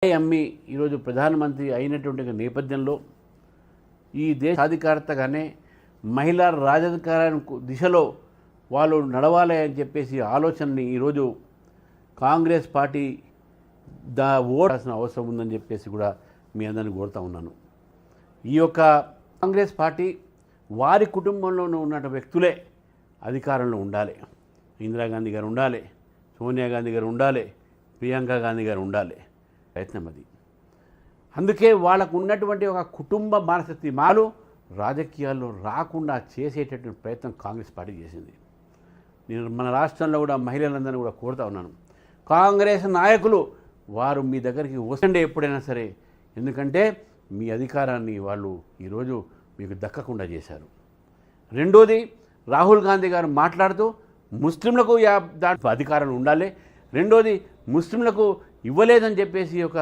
అమ్మి ఈరోజు ప్రధానమంత్రి అయినటువంటి నేపథ్యంలో ఈ దేశ సాధికారతగానే మహిళా రాజధికార దిశలో వాళ్ళు నడవాలి అని చెప్పేసి ఆలోచనని ఈరోజు కాంగ్రెస్ పార్టీ ఓటాల్సిన అవసరం ఉందని చెప్పేసి కూడా మీ అందరిని కోరుతా ఉన్నాను. ఈ యొక్క కాంగ్రెస్ పార్టీ వారి కుటుంబంలోనూ ఉన్న వ్యక్తులే అధికారంలో ఉండాలి. ఇందిరాగాంధీ గారు ఉండాలి, సోనియా గాంధీ గారు ఉండాలి, ప్రియాంక గాంధీ గారు ఉండాలి. ప్రయత్నం అది. అందుకే వాళ్ళకు ఉన్నటువంటి ఒక కుటుంబ మానసికతలు రాజకీయాల్లో రాకుండా చేసేటటువంటి ప్రయత్నం కాంగ్రెస్ పార్టీ చేసింది. నేను మన రాష్ట్రంలో కూడా మహిళలందరినీ కూడా కోరుతా ఉన్నాను, కాంగ్రెస్ నాయకులు వారు మీ దగ్గరికి వస్తుండే ఎప్పుడైనా సరే, ఎందుకంటే మీ అధికారాన్ని వాళ్ళు ఈరోజు మీకు దక్కకుండా చేశారు. రెండోది, రాహుల్ గాంధీ గారు మాట్లాడుతూ ముస్లింలకు అధికారాలు ఉండాలి, రెండోది ముస్లింలకు ఇవ్వలేదని చెప్పేసి ఒక